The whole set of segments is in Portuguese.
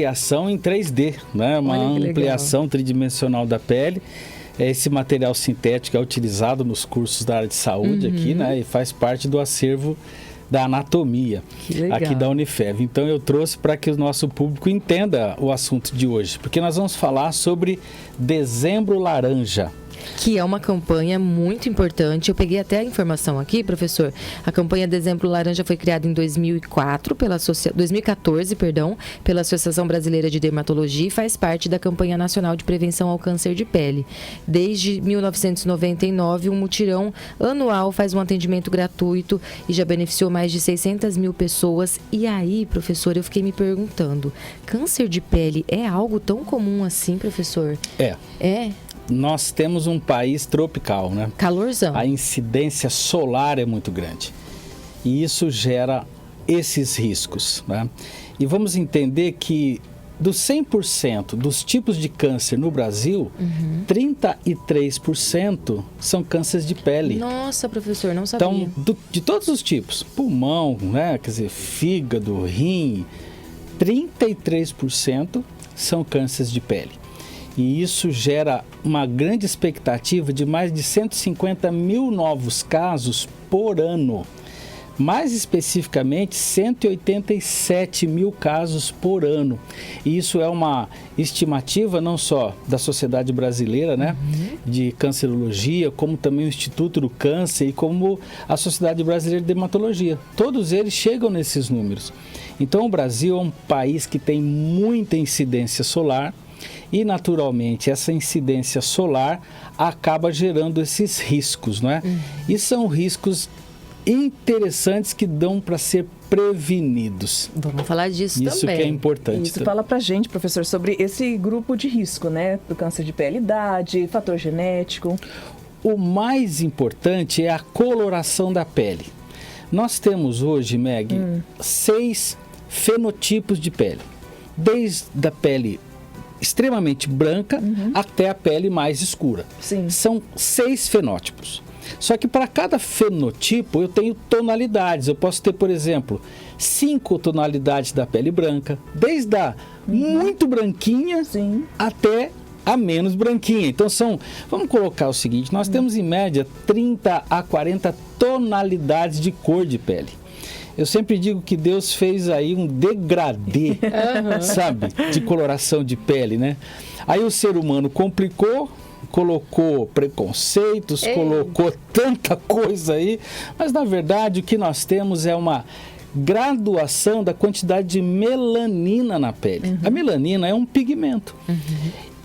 ampliação em 3D, né? Uma ampliação tridimensional da pele. Esse material sintético é utilizado nos cursos da área de saúde aqui, né? E faz parte do acervo da anatomia aqui da Unifev. Então eu trouxe para que o nosso público entenda o assunto de hoje, porque nós vamos falar sobre Dezembro Laranja. Que é uma campanha muito importante. Eu peguei até a informação aqui, professor. A campanha Dezembro Laranja foi criada em 2014, pela Associação Brasileira de Dermatologia e faz parte da campanha nacional de prevenção ao câncer de pele. Desde 1999, um mutirão anual faz um atendimento gratuito e já beneficiou mais de 600 mil pessoas. E aí, professor, eu fiquei me perguntando, câncer de pele é algo tão comum assim, professor? É? Nós temos um país tropical, né? Calorzão. A incidência solar é muito grande. E isso gera esses riscos, né? E vamos entender que dos 100% dos tipos de câncer no Brasil, 33% são cânceres de pele. Nossa, professor, não sabia. Então, de todos os tipos, pulmão, né? Quer dizer, fígado, rim, 33% são cânceres de pele. E isso gera uma grande expectativa de mais de 150 mil novos casos por ano. Mais especificamente, 187 mil casos por ano. E isso é uma estimativa não só da Sociedade Brasileira, né, de Cancerologia, como também o Instituto do Câncer e como a Sociedade Brasileira de Dermatologia. Todos eles chegam nesses números. Então, o Brasil é um país que tem muita incidência solar. E, naturalmente, essa incidência solar acaba gerando esses riscos, não é? E são riscos interessantes que dão para ser prevenidos. Vamos falar disso também. Isso que é importante. Isso, fala pra gente, professor, sobre esse grupo de risco, né? Do câncer de pele, idade, fator genético. O mais importante é a coloração da pele. Nós temos hoje, Meg, 6 fenotipos de pele. Desde a pele extremamente branca até a pele mais escura. Sim. São 6 fenótipos. Só que para cada fenotipo eu tenho tonalidades. Eu posso ter, por exemplo, 5 tonalidades da pele branca, desde a muito branquinha até a menos branquinha. Então vamos colocar o seguinte, nós temos em média 30 a 40 tonalidades de cor de pele. Eu sempre digo que Deus fez aí um degradê, sabe, de coloração de pele, né? Aí o ser humano complicou, colocou preconceitos, colocou tanta coisa aí, mas na verdade o que nós temos é uma graduação da quantidade de melanina na pele. A melanina é um pigmento.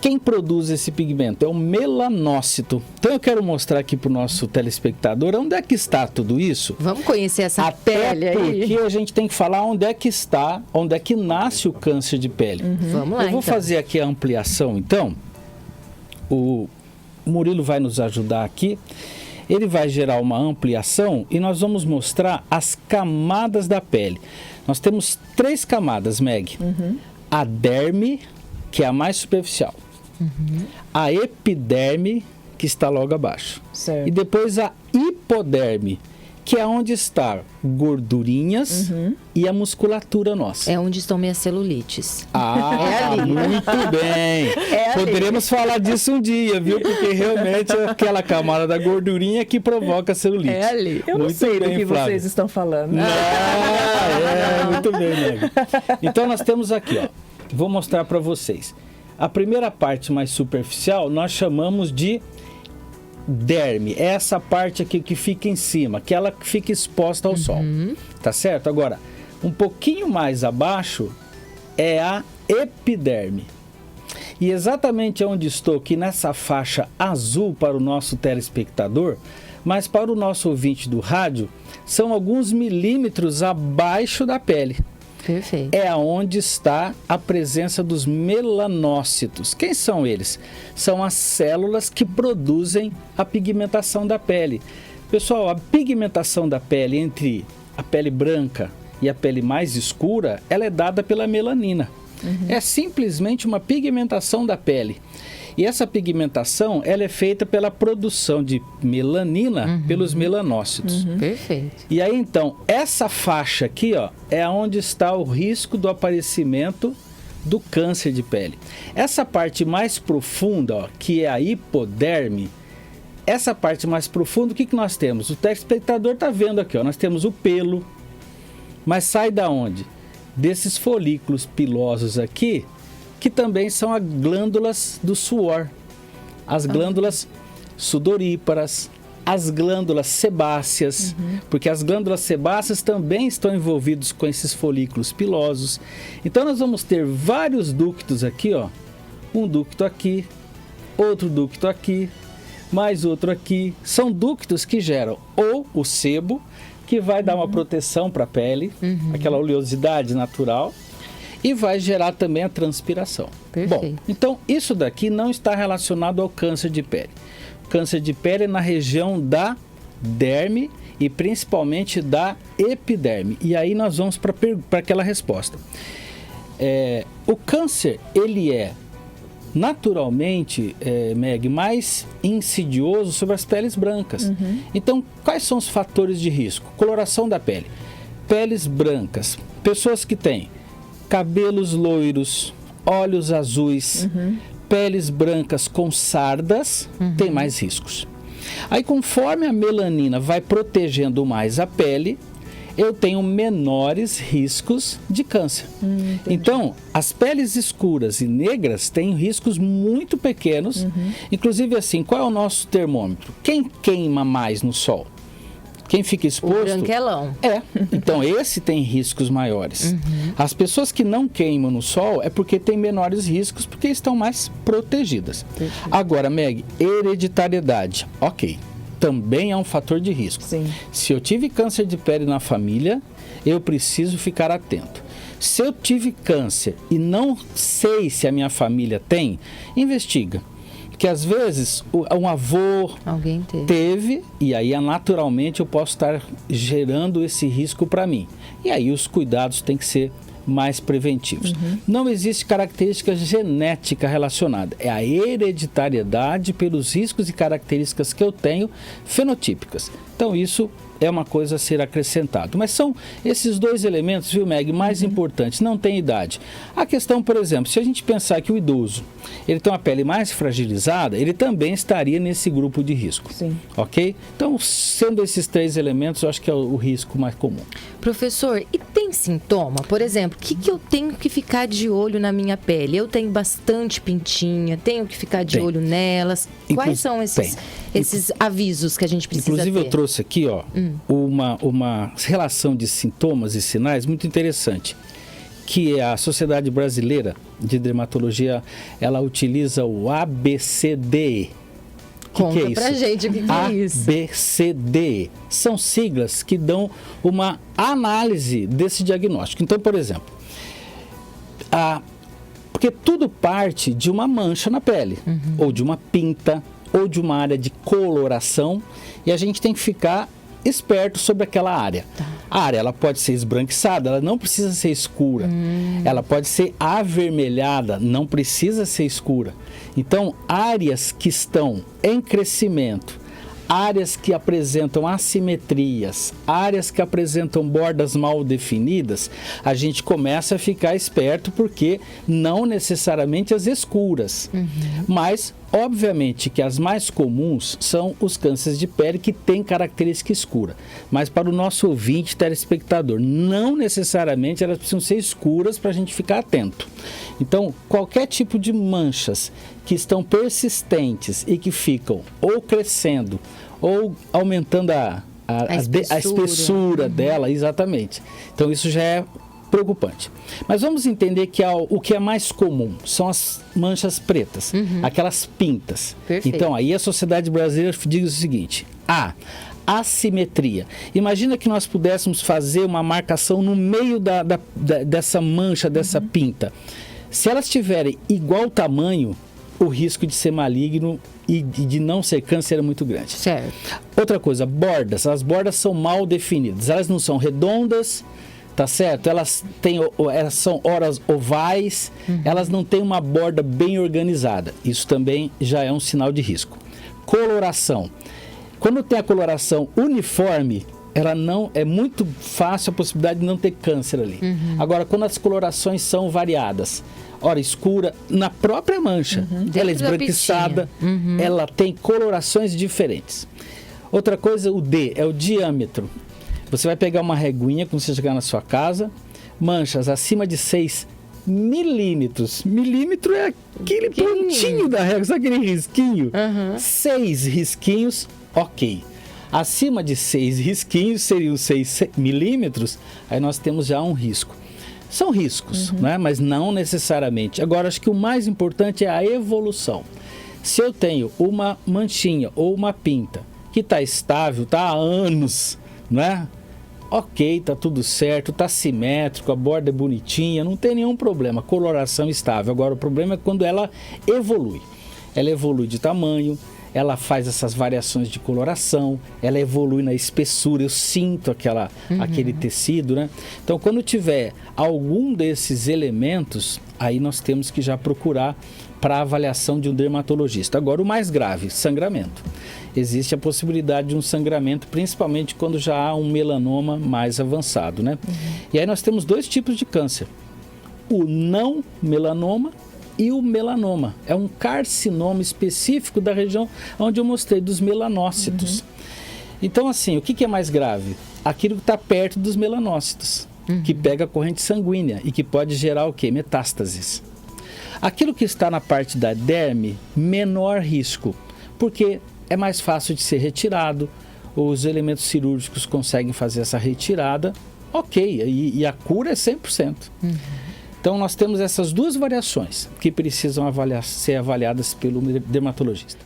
Quem produz esse pigmento é o melanócito. Então eu quero mostrar aqui para o nosso telespectador onde é que está tudo isso. Vamos conhecer essa pele aí. Porque a gente tem que falar onde é que está, onde é que nasce o câncer de pele. Vamos lá, eu vou fazer aqui a ampliação, então. O Murilo vai nos ajudar aqui. Ele vai gerar uma ampliação e nós vamos mostrar as camadas da pele. Nós temos 3 camadas, Meg. A derme, que é a mais superficial. A epiderme, que está logo abaixo. Certo. E depois a hipoderme, que é onde estão gordurinhas e a musculatura nossa. É onde estão minhas celulites. Muito bem. Poderemos falar disso um dia, viu? Porque realmente é aquela camada da gordurinha que provoca a celulite. É ali. Eu não sei do que Flávio. vocês estão falando. Muito bem, Meg. Então nós temos aqui, ó. Vou mostrar para vocês. A primeira parte mais superficial nós chamamos de derme. É essa parte aqui que fica em cima, aquela que fica exposta ao sol. Tá certo? Agora, um pouquinho mais abaixo é a epiderme. E exatamente onde estou aqui nessa faixa azul para o nosso telespectador, mas para o nosso ouvinte do rádio, são alguns milímetros abaixo da pele. Perfeito. É onde está a presença dos melanócitos. Quem são eles? São as células que produzem a pigmentação da pele. Pessoal, a pigmentação da pele entre a pele branca e a pele mais escura, ela é dada pela melanina. É simplesmente uma pigmentação da pele. E essa pigmentação, ela é feita pela produção de melanina pelos melanócitos. Perfeito. E aí, então, essa faixa aqui, ó, é onde está o risco do aparecimento do câncer de pele. Essa parte mais profunda, ó, que é a hipoderme, essa parte mais profunda, o que nós temos? O telespectador está vendo aqui, ó, nós temos o pelo, mas sai da onde? Desses folículos pilosos aqui, que também são as glândulas do suor, as glândulas sudoríparas, as glândulas sebáceas, porque as glândulas sebáceas também estão envolvidas com esses folículos pilosos. Então nós vamos ter vários ductos aqui, ó, um ducto aqui, outro ducto aqui, mais outro aqui. São ductos que geram ou o sebo, que vai dar uma proteção para a pele, aquela oleosidade natural, e vai gerar também a transpiração. Perfeito. Bom, então isso daqui não está relacionado ao câncer de pele. O câncer de pele é na região da derme e principalmente da epiderme. E aí nós vamos para aquela resposta. O câncer, ele é naturalmente, Meg, mais insidioso sobre as peles brancas. Então, quais são os fatores de risco? Coloração da pele. Peles brancas. Pessoas que têm cabelos loiros, olhos azuis, peles brancas com sardas, têm mais riscos. Aí, conforme a melanina vai protegendo mais a pele, eu tenho menores riscos de câncer. Então, as peles escuras e negras têm riscos muito pequenos. Inclusive, assim, qual é o nosso termômetro? Quem queima mais no sol? Quem fica exposto... O branquelão. Então esse tem riscos maiores. As pessoas que não queimam no sol é porque têm menores riscos, porque estão mais protegidas. Agora, Meg, hereditariedade. Ok. Também é um fator de risco. Sim. Se eu tive câncer de pele na família, eu preciso ficar atento. Se eu tive câncer e não sei se a minha família tem, investiga. Porque às vezes um avô Alguém teve, e aí naturalmente eu posso estar gerando esse risco para mim. E aí os cuidados têm que ser mais preventivos. Não existe característica genética relacionada. É a hereditariedade pelos riscos e características que eu tenho fenotípicas. Então isso é uma coisa a ser acrescentado. Mas são esses dois elementos, viu, Meg, mais importantes. Não tem idade. A questão, por exemplo, se a gente pensar que o idoso, ele tem uma pele mais fragilizada, ele também estaria nesse grupo de risco. Sim. Ok? Então, sendo esses três elementos, eu acho que é o risco mais comum. Professor, e tem sintoma? Por exemplo, o que eu tenho que ficar de olho na minha pele? Eu tenho bastante pintinha, tenho que ficar de olho nelas. Quais são esses avisos que a gente precisa Inclusive, ter? eu trouxe aqui, ó, uma relação de sintomas e sinais muito interessante, que é a Sociedade Brasileira de Dermatologia, ela utiliza o ABCDE. Conta que é pra isso? gente o que é isso. ABCDE. São siglas que dão uma análise desse diagnóstico. Então, por exemplo, porque tudo parte de uma mancha na pele, ou de uma pinta, ou de uma área de coloração, e a gente tem que ficar esperto sobre aquela área. A área, ela pode ser esbranquiçada, ela não precisa ser escura. Ela pode ser avermelhada, não precisa ser escura. Então, áreas que estão em crescimento, áreas que apresentam assimetrias, áreas que apresentam bordas mal definidas, a gente começa a ficar esperto, porque não necessariamente as escuras, mas obviamente que as mais comuns são os cânceres de pele que têm característica escura. Mas para o nosso ouvinte, telespectador, não necessariamente elas precisam ser escuras para a gente ficar atento. Então, qualquer tipo de manchas que estão persistentes e que ficam ou crescendo ou aumentando a espessura dela, exatamente. Então, isso já é preocupante. Mas vamos entender que o que é mais comum são as manchas pretas, aquelas pintas. Perfeito. Então, aí a Sociedade Brasileira diz o seguinte: assimetria. Imagina que nós pudéssemos fazer uma marcação no meio dessa mancha, dessa pinta. Se elas tiverem igual tamanho, o risco de ser maligno e de não ser câncer é muito grande. Certo. Outra coisa, bordas. As bordas são mal definidas. Elas não são redondas, tá certo? Elas são horas ovais, elas não têm uma borda bem organizada. Isso também já é um sinal de risco. Coloração. Quando tem a coloração uniforme, ela não é muito fácil a possibilidade de não ter câncer ali. Agora, quando as colorações são variadas, ora escura, na própria mancha, ela é esbranquiçada, ela tem colorações diferentes. Outra coisa, o D, é o diâmetro. Você vai pegar uma reguinha quando você chegar na sua casa, manchas acima de 6 milímetros. Milímetro é aquele pontinho da régua, sabe aquele risquinho? 6 risquinhos, ok. Acima de 6 risquinhos, seriam 6 milímetros, aí nós temos já um risco. São riscos, né? Mas não necessariamente. Agora, acho que o mais importante é a evolução. Se eu tenho uma manchinha ou uma pinta que está estável, está há anos, né? Ok, está tudo certo, está simétrico, a borda é bonitinha, não tem nenhum problema, coloração estável. Agora, o problema é quando ela evolui. Ela evolui de tamanho, ela faz essas variações de coloração, ela evolui na espessura, eu sinto aquele tecido, né? Então, quando tiver algum desses elementos, aí nós temos que já procurar para a avaliação de um dermatologista. Agora, o mais grave, sangramento. Existe a possibilidade de um sangramento, principalmente quando já há um melanoma mais avançado, né? E aí nós temos 2 tipos de câncer. O não melanoma e o melanoma. É um carcinoma específico da região onde eu mostrei, dos melanócitos. Então, assim, o que é mais grave? Aquilo que está perto dos melanócitos, que pega a corrente sanguínea e que pode gerar o quê? Metástases. Aquilo que está na parte da derme, menor risco, porque é mais fácil de ser retirado, os elementos cirúrgicos conseguem fazer essa retirada, ok, e a cura é 100%. Então, nós temos essas 2 variações que precisam ser avaliadas pelo dermatologista.